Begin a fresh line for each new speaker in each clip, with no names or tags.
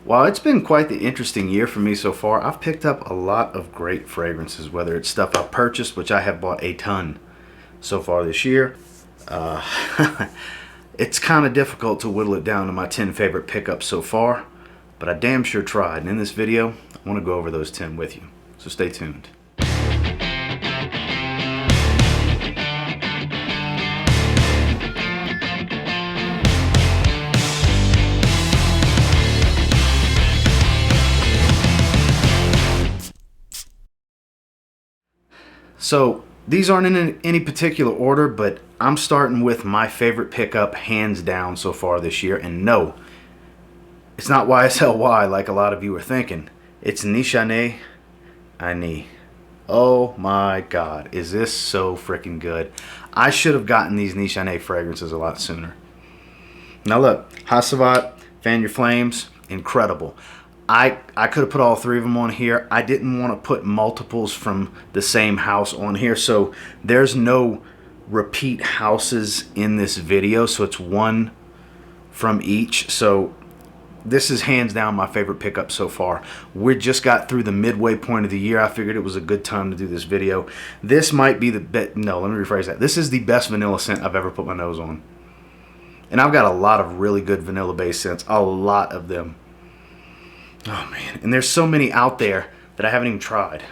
While it's been quite the interesting year for me so far, I've picked up a lot of great fragrances, whether it's stuff I've purchased, which I have bought a ton so far this year. It's kind of difficult to whittle it down to my 10 favorite pickups so far, but I damn sure tried. And in this video, I want to go over those 10 with you. So stay tuned. So these aren't in any particular order, but I'm starting with my favorite pickup hands down so far this year. And no, it's not YSLY like a lot of you are thinking. It's Nichane Ani. Oh my God, is this so freaking good? I should have gotten these Nichane fragrances a lot sooner. Now look, Hasavat, Fan Your Flames, incredible. I could have put all three of them on here. I didn't want to put multiples from the same house on here, so there's no repeat houses in this video, so it's one from each. So this is hands down my favorite pickup so far. We just got through the midway point of the year. I figured it was a good time to do this video. This might be the best. No, let me rephrase that. This is the best vanilla scent I've ever put my nose on. And I've got a lot of really good vanilla based scents, a lot of them. Oh man, and there's so many out there that I haven't even tried.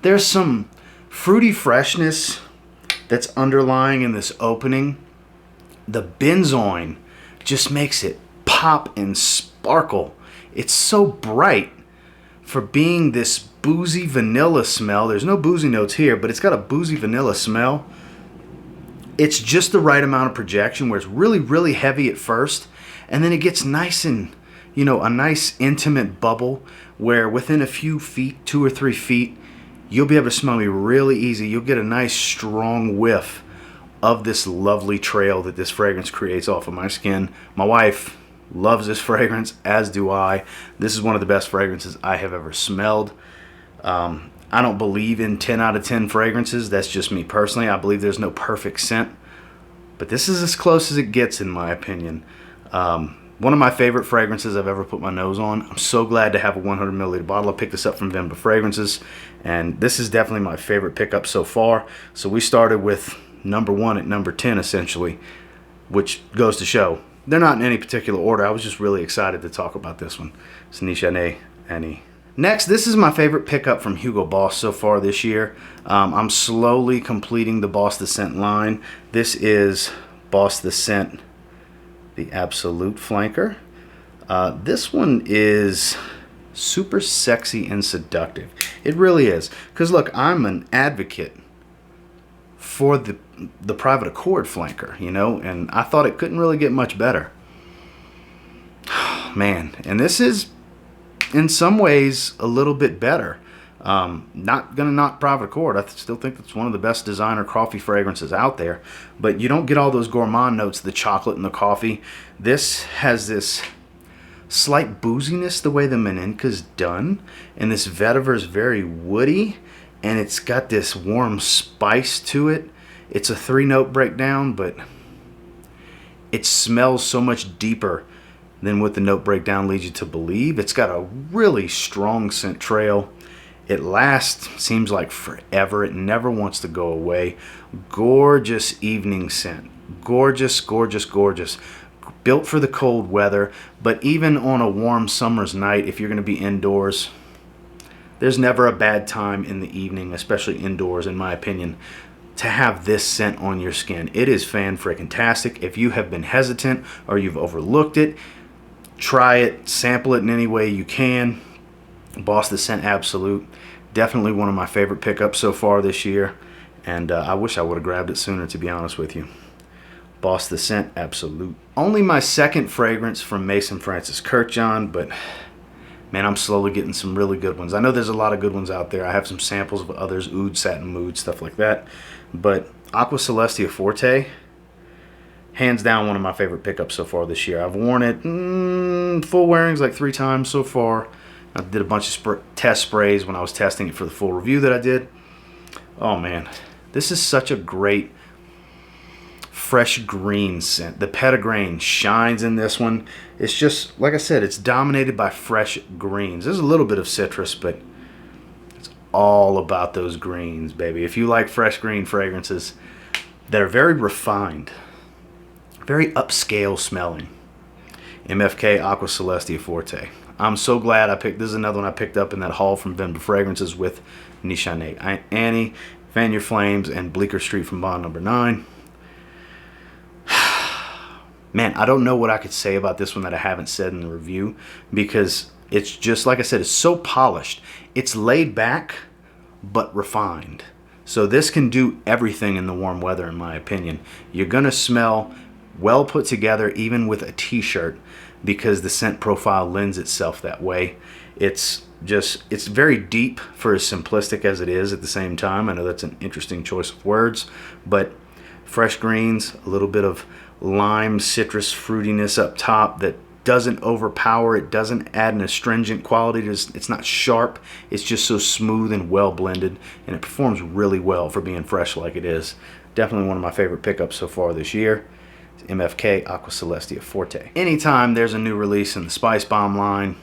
There's some fruity freshness that's underlying in this opening. The benzoin just makes it pop and sparkle. It's so bright for being this boozy vanilla smell. There's no boozy notes here, but it's got a boozy vanilla smell. It's just the right amount of projection where it's really, really heavy at first. And then it gets nice and, you know, a nice intimate bubble where within a few feet, 2 or 3 feet, you'll be able to smell me really easy. You'll get a nice strong whiff of this lovely trail that this fragrance creates off of my skin. My wife loves this fragrance, as do I. This is one of the best fragrances I have ever smelled. I don't believe in 10 out of 10 fragrances. That's just me personally. I believe there's no perfect scent. But this is as close as it gets in my opinion. One of my favorite fragrances I've ever put my nose on. I'm so glad to have a 100 milliliter bottle. I picked this up from Vimba Fragrances, and this is definitely my favorite pickup so far. So we started with number 1 at number 10 essentially, which goes to show they're not in any particular order. I was just really excited to talk about this one. It's Nichane Ani. Next, this is my favorite pickup from Hugo Boss so far this year. I'm slowly completing the Boss the Scent line. This is Boss the Scent, the Absolute Flanker. This one is super sexy and seductive. It really is. Because look, I'm an advocate for the Private Accord Flanker, you know, and I thought it couldn't really get much better. Man, and this is in some ways a little bit better. Not gonna knock Private Accord. I still think it's one of the best designer coffee fragrances out there, but you don't get all those gourmand notes, the chocolate and the coffee. This has this slight booziness the way the Menenka's done, and this vetiver is very woody, and it's got this warm spice to it. It's a 3-note breakdown, but it smells so much deeper than what the note breakdown leads you to believe. It's got a really strong scent trail. It lasts, seems like forever. It never wants to go away. Gorgeous evening scent. Gorgeous, gorgeous, gorgeous. Built for the cold weather, but even on a warm summer's night, if you're going to be indoors, there's never a bad time in the evening, especially indoors, in my opinion, to have this scent on your skin. It is fan-freaking-tastic. If you have been hesitant or you've overlooked it, try it, sample it in any way you can. Boss the Scent Absolute, definitely one of my favorite pickups so far this year, and I wish I would have grabbed it sooner, to be honest with you. Boss the Scent Absolute. Only my second fragrance from Maison Francis Kurkdjian, but man, I'm slowly getting some really good ones. I know there's a lot of good ones out there. I have some samples of others, Oud, Satin Mood, stuff like that, but AQUA CELESTIA FORTE, hands down one of my favorite pickups so far this year. I've worn it full wearings like 3 times so far. I did a bunch of test sprays when I was testing it for the full review that I did. Oh man, this is such a great fresh green scent. The petitgrain shines in this one. It's just, like I said, it's dominated by fresh greens. There's a little bit of citrus, but it's all about those greens, baby. If you like fresh green fragrances that are very refined, very upscale smelling, MFK Aqua Celestia Forte. I'm so glad I picked, this is another one I picked up in that haul from Vinba Fragrances with Nishane Annie, Fan Your Flames, and Bleecker Street from Bond Number 9. Man, I don't know what I could say about this one that I haven't said in the review, because it's just, like I said, it's so polished. It's laid back, but refined. So this can do everything in the warm weather, in my opinion. You're going to smell well put together, even with a t-shirt, because the scent profile lends itself that way. It's very deep for as simplistic as it is at the same time. I know that's an interesting choice of words, but fresh greens, a little bit of lime citrus fruitiness up top that doesn't overpower, it doesn't add an astringent quality. It's not sharp, it's just so smooth and well blended, and it performs really well for being fresh like it is. Definitely one of my favorite pickups so far this year. It's MFK Aqua Celestia Forte. Anytime there's a new release in the SPICEBOMB line,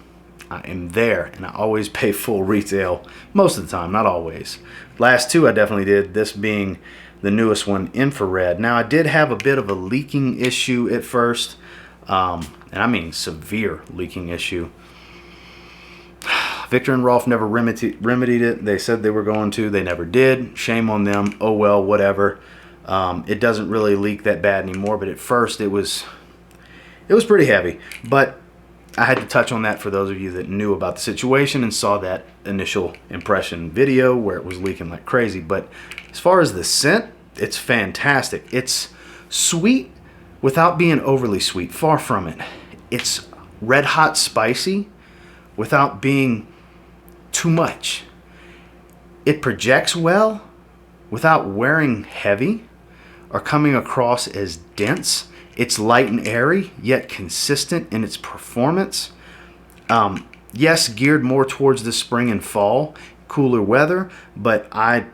I am there, and I always pay full retail most of the time, not always. Last two I definitely did, this being the newest one, Infrared. Now, I did have a bit of a leaking issue at first, and I mean severe leaking issue. Viktor and ROLF never remedied it. They said they were going to. They never did. Shame on them. Oh well, whatever. It doesn't really leak that bad anymore, but at first it was pretty heavy. But I had to touch on that for those of you that knew about the situation and saw that initial impression video where it was leaking like crazy. But as far as the scent, it's fantastic. It's sweet without being overly sweet. Far from it. It's red hot spicy without being too much. It projects well without wearing heavy or coming across as dense. It's light and airy, yet consistent in its performance. Yes, geared more towards the spring and fall, cooler weather, but I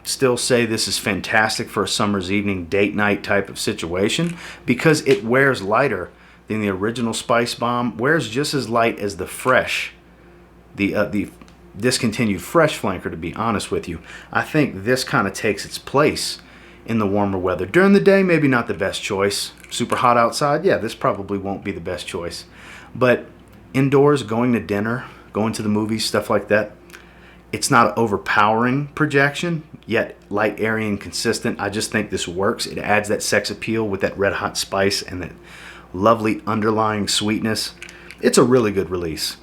still say this is fantastic for a summer's evening date night type of situation because it wears lighter than the original SPICEBOMB, wears just as light as the fresh, the discontinued fresh flanker, to be honest with you. I think this kind of takes its place in the warmer weather. During the day, maybe not the best choice. Super hot outside, yeah, this probably won't be the best choice. But indoors, going to dinner, going to the movies, stuff like that, it's not an overpowering projection, yet light, airy, and consistent. I just think this works. It adds that sex appeal with that red hot spice and that lovely underlying sweetness. It's a really good release.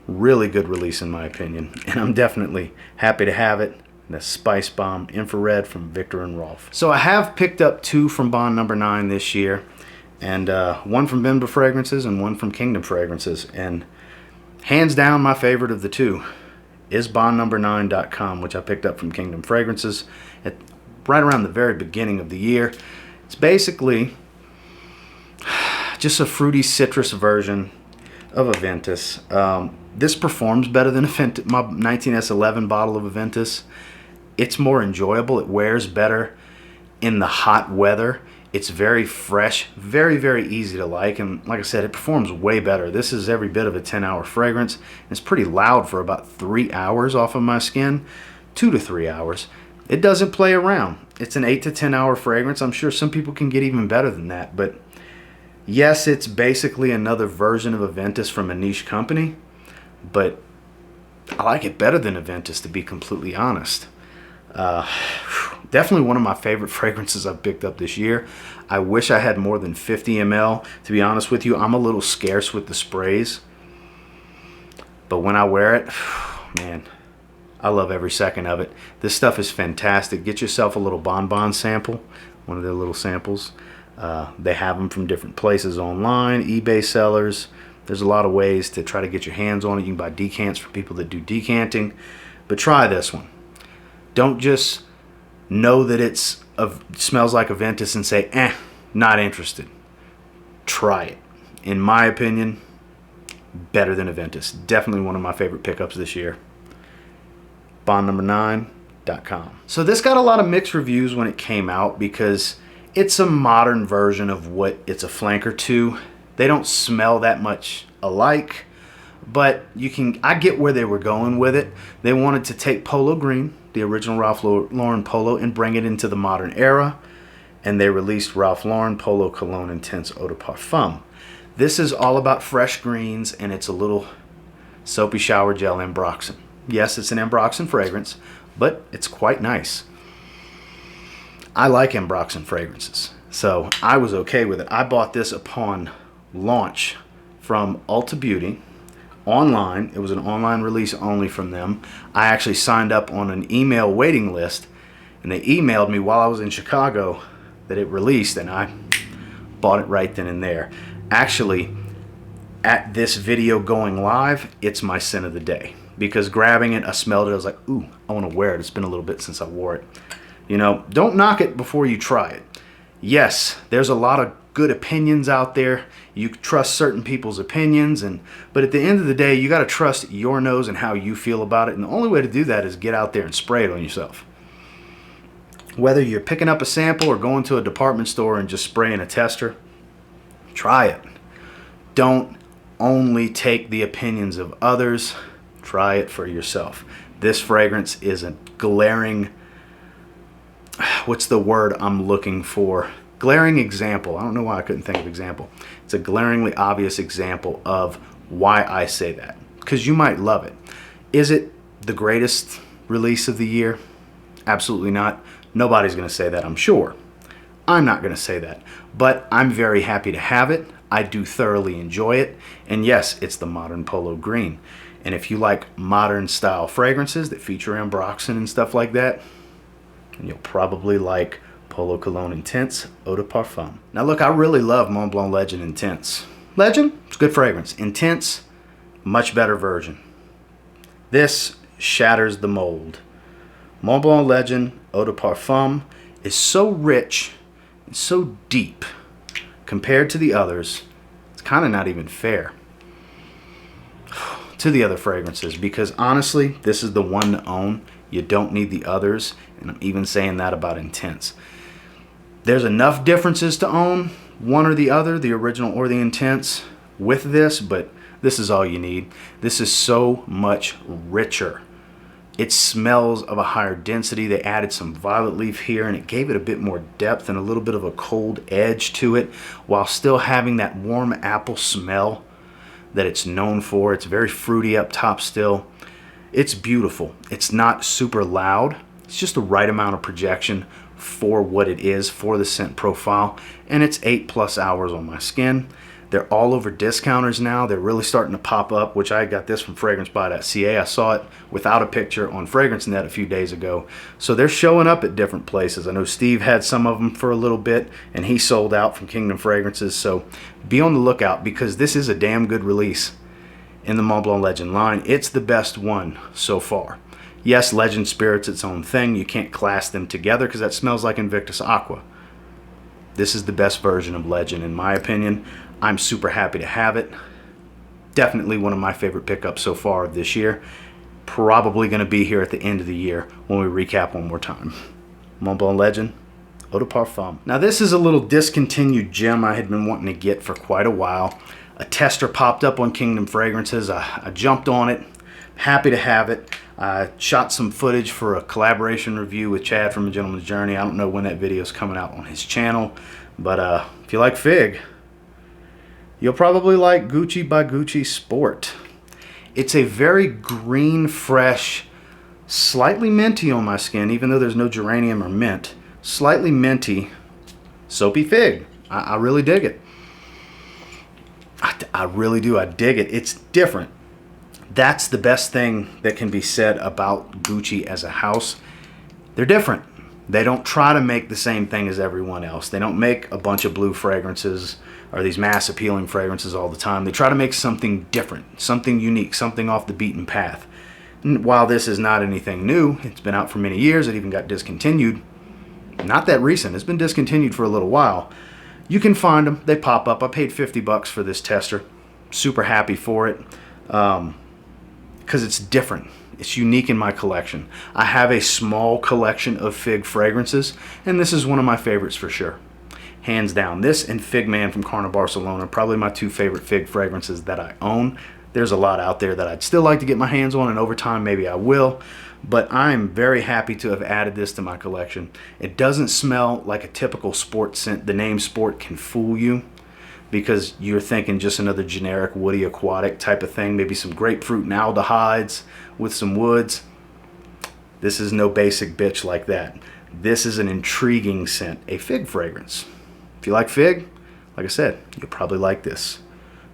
Really good release in my opinion. And I'm definitely happy to have it. The SPICEBOMB Infrared from Viktor and ROLF. So I have picked up two from Bond Number 9 this year, and one from Vinba Fragrances and one from Kingdom Fragrances. And hands down, my favorite of the two is bondnumber9.com, which I picked up from Kingdom Fragrances right around the very beginning of the year. It's basically just a fruity citrus version of Aventus. This performs better than my 19S11 bottle of Aventus. It's more enjoyable. It wears better in the hot weather. It's very fresh, very, very easy to like. And like I said, it performs way better. This is every bit of a 10-hour fragrance. It's pretty loud for about 3 hours off of my skin, 2 to 3 hours. It doesn't play around. It's an 8 to 10-hour fragrance. I'm sure some people can get even better than that. But yes, it's basically another version of Aventus from a niche company. But I like it better than Aventus, to be completely honest. Definitely one of my favorite fragrances I've picked up this year. I wish I had more than 50 ml. To be honest with you, I'm a little scarce with the sprays. But when I wear it, man, I love every second of it. This stuff is fantastic. Get yourself a little bonbon sample, one of their little samples. They have them from different places online, eBay sellers. There's a lot of ways to try to get your hands on it. You can buy decants for people that do decanting. But try this one. Don't just know that it smells like Aventus and say, not interested. Try it. In my opinion, better than Aventus. Definitely one of my favorite pickups this year. Bondnumber9.com. So this got a lot of mixed reviews when it came out because it's a modern version of what it's a flanker to They don't smell that much alike, but I get where they were going with it. They wanted to take Polo Green, the original Ralph Lauren Polo, and bring it into the modern era, and they released Ralph Lauren Polo Cologne Intense Eau de Parfum. This is all about fresh greens, and it's a little soapy shower gel ambroxan. Yes, it's an ambroxan fragrance, but it's quite nice. I like ambroxan fragrances, so I was okay with it. I bought this upon launch from Ulta Beauty online. It was an online release only from them. I actually signed up on an email waiting list, and they emailed me while I was in Chicago that it released, and I bought it right then and there. Actually, at this video going live, it's my scent of the day, because grabbing it, I smelled it, I was like, ooh, I want to wear it. It's been a little bit since I wore it. You know, don't knock it before you try it. Yes, there's a lot of good opinions out there. You trust certain people's opinions, but at the end of the day, you got to trust your nose and how you feel about it. And the only way to do that is get out there and spray it on yourself. Whether you're picking up a sample or going to a department store and just spraying a tester, try it. Don't only take the opinions of others. Try it for yourself. This fragrance is a glaring, what's the word I'm looking for? Glaring example. I don't know why I couldn't think of example. It's a glaringly obvious example of why I say that, because you might love it. Is it the greatest release of the year? Absolutely not. Nobody's going to say that, I'm sure. I'm not going to say that, but I'm very happy to have it. I do thoroughly enjoy it, and yes, it's the modern Polo Green. And if you like modern style fragrances that feature ambroxan and stuff like that, you'll probably like Polo Cologne Intense Eau de Parfum. Now look, I really love Mont Blanc Legend Intense. Legend, it's a good fragrance. Intense, much better version. This shatters the mold. Mont Blanc Legend Eau de Parfum is so rich and so deep compared to the others. It's kind of not even fair to the other fragrances, because honestly, this is the one to own. You don't need the others, and I'm even saying that about Intense. There's enough differences to own one or the other, the original or the Intense, with this, but this is all you need. This is so much richer. It smells of a higher density. They added some violet leaf here, and it gave it a bit more depth and a little bit of a cold edge to it, while still having that warm apple smell that it's known for. It's very fruity up top still. It's beautiful. It's not super loud. It's just the right amount of projection for what it is, for the scent profile, and it's 8+ hours on my skin. They're all over discounters now. They're really starting to pop up, which I got this from FragranceBuy.ca. I saw it without a picture on FragranceNet a few days ago. So they're showing up at different places. I know Steve had some of them for a little bit, and he sold out from Kingdom Fragrances. So be on the lookout, because this is a damn good release in the Mont Blanc Legend line. It's the best one so far. Yes, Legend Spirit's its own thing. You can't class them together because that smells like Invictus Aqua. This is the best version of Legend in my opinion. I'm super happy to have it. Definitely one of my favorite pickups so far of this year. Probably going to be here at the end of the year when we recap one more time. Mont Blanc Legend Eau de Parfum. Now this is a little discontinued gem I had been wanting to get for quite a while. A tester popped up on Kingdom Fragrances. I jumped on it. Happy to have it. I shot some footage for a collaboration review with Chad from A Gentleman's Journey. I don't know when that video is coming out on his channel, but if you like Fig, you'll probably like Gucci by Gucci Sport. It's a very green, fresh, slightly minty on my skin, even though there's no geranium or mint. Slightly minty, soapy fig. I really dig it. I really do. I dig it. It's different. That's the best thing that can be said about Gucci as a house. They're different. They don't try to make the same thing as everyone else. They don't make a bunch of blue fragrances or these mass appealing fragrances all the time. They try to make something different, something unique, something off the beaten path. And while this is not anything new, it's been out for many years. It even got discontinued. Not that recent. It's been discontinued for a little while. You can find them. They pop up. I paid $50 for this tester. Super happy for it. Because it's different. It's unique in my collection. I have a small collection of fig fragrances, and this is one of my favorites for sure. hands down. This and Fig Man from Carner Barcelona are probably my two favorite fig fragrances that I own. There's a lot out there that I'd still like to get my hands on, and over time maybe I will. But I'm very happy to have added this to my collection. It doesn't smell like a typical sport scent. The name sport can fool you because you're thinking just another generic woody aquatic type of thing. Maybe some grapefruit and aldehydes with some woods. This is no basic bitch like that. This is an intriguing scent, a fig fragrance. If you like fig, like I said, you'll probably like this.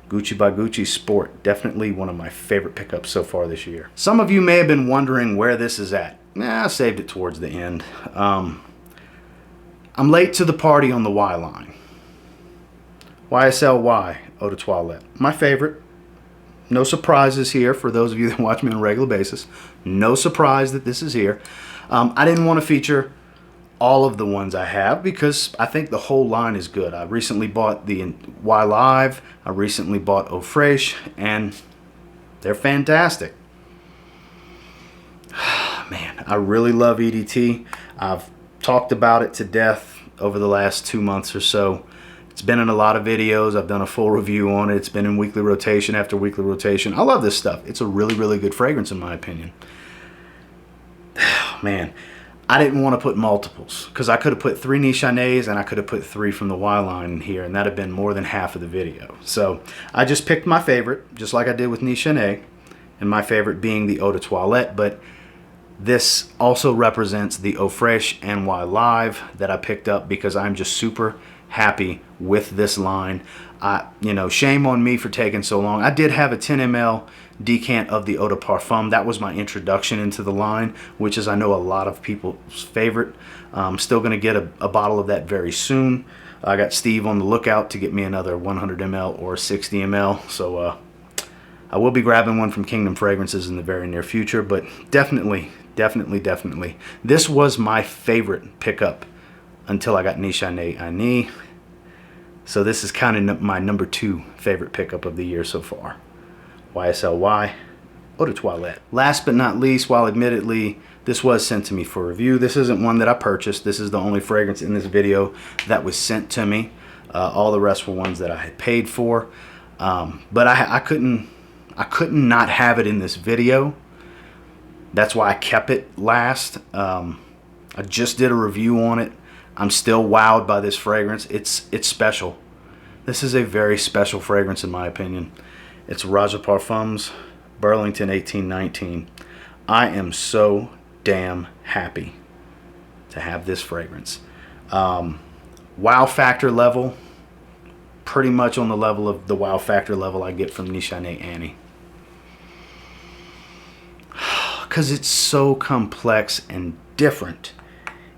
Gucci by Gucci Sport, definitely one of my favorite pickups so far this year. Some of you may have been wondering where this is at. I saved it towards the end. I'm late to the party on the Y line. YSL Y Eau de Toilette, my favorite. No surprises here for those of you that watch me on a regular basis. No surprise that this is here. I didn't want to feature all of the ones I have because I think the whole line is good. I recently bought the Y Live, I recently bought Eau Fraiche, and they're fantastic. Man, I really love EDT. I've talked about it to death over the last 2 months or so. It's been in a lot of videos. I've done a full review on it. It's been in weekly rotation after weekly rotation. I love this stuff. It's a really, really good fragrance in my opinion. Man, I didn't want to put multiples because I could have put 3 Nichannés and I could have put 3 from the Y line in here, and that'd have been more than half of the video. So I just picked my favorite, just like I did with Nichanné, and my favorite being the Eau de Toilette. But this also represents the Eau Fraiche and Y Live that I picked up because I'm just super happy with this line. You know, shame on me for taking so long. I did have a 10 ml decant of the Eau de Parfum. That was my introduction into the line, which is I know a lot of people's favorite. I'm still going to get a bottle of that very soon. I got Steve on the lookout to get me another 100 ml or 60 ml. So I will be grabbing one from Kingdom Fragrances in the very near future. But definitely, this was my favorite pickup until I got Nichanné Ani. So this is kind of my number 2 favorite pickup of the year so far. YSL Y Eau de Toilette. Last but not least, while admittedly this was sent to me for review, this isn't one that I purchased. This is the only fragrance in this video that was sent to me. All the rest were ones that I had paid for. But I couldn't not have it in this video. That's why I kept it last. I just did a review on it. I'm still wowed by this fragrance. It's special. This is a very special fragrance in my opinion. It's ROJA Parfums Burlington 1819. I am so damn happy to have this fragrance. Wow factor level, pretty much on the level of the wow factor level I get from Nichanné Ani. Because it's so complex and different.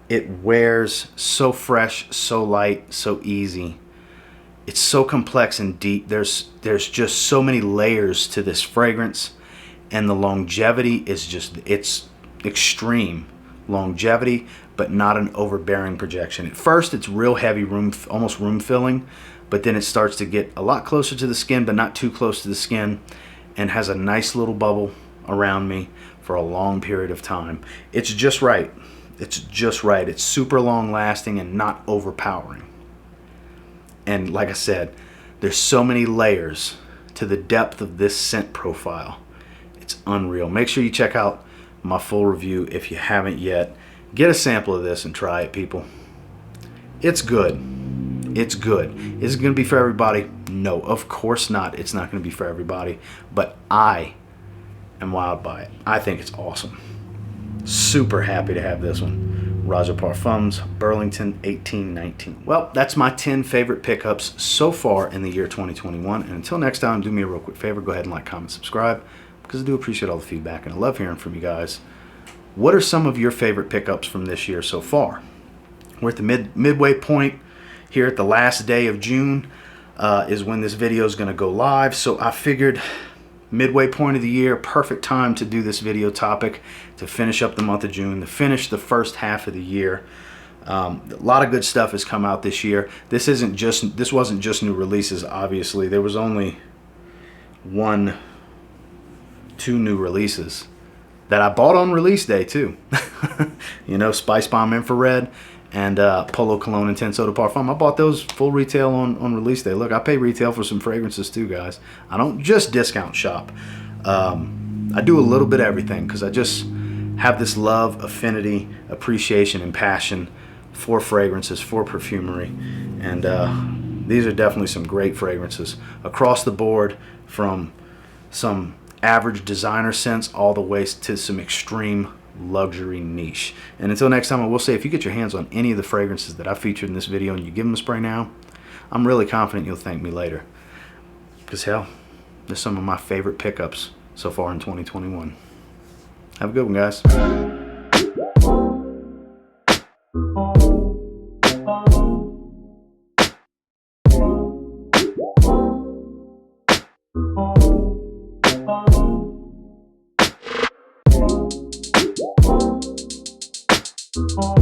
It wears so fresh, so light, so easy. It's so complex and deep. There's just so many layers to this fragrance, and the longevity is just, it's extreme longevity, but not an overbearing projection. At first, it's real heavy, almost room filling, but then it starts to get a lot closer to the skin, but not too close to the skin, and has a nice little bubble around me for a long period of time. It's just right. It's just right. It's super long lasting and not overpowering. And like I said, there's so many layers to the depth of this scent profile. It's unreal. Make sure you check out my full review if you haven't yet. Get a sample of this and try it, people. It's good. It's good. Is it going to be for everybody? No, of course not. It's not going to be for everybody. But I am wowed by it. I think it's awesome. Super happy to have this one. ROJA Parfums Burlington 1819. Well, that's my 10 favorite pickups so far in the year 2021. And until next time, do me a real quick favor. Go ahead and like, comment, subscribe, because I do appreciate all the feedback and I love hearing from you guys. What are some of your favorite pickups from this year so far? We're at the midway point here at the last day of June is when this video is going to go live. So I figured midway point of the year, perfect time to do this video topic to finish up the month of June, to finish the first half of the year. A lot of good stuff has come out this year. This wasn't just new releases, obviously. There was only 2 new releases that I bought on release day too. You know, SPICEBOMB Infrared and Polo Cologne Intense Eau de Parfum. I bought those full retail on release day. Look, I pay retail for some fragrances too, guys. I don't just discount shop. I do a little bit of everything because I just have this love, affinity, appreciation, and passion for fragrances, for perfumery. And these are definitely some great fragrances across the board, from some average designer scents all the way to some extreme luxury niche. And until next time, I will say, if you get your hands on any of the fragrances that I featured in this video and you give them a spray now, I'm really confident you'll thank me later. Because hell, they're some of my favorite pickups so far in 2021. Have a good one, guys.
Oh.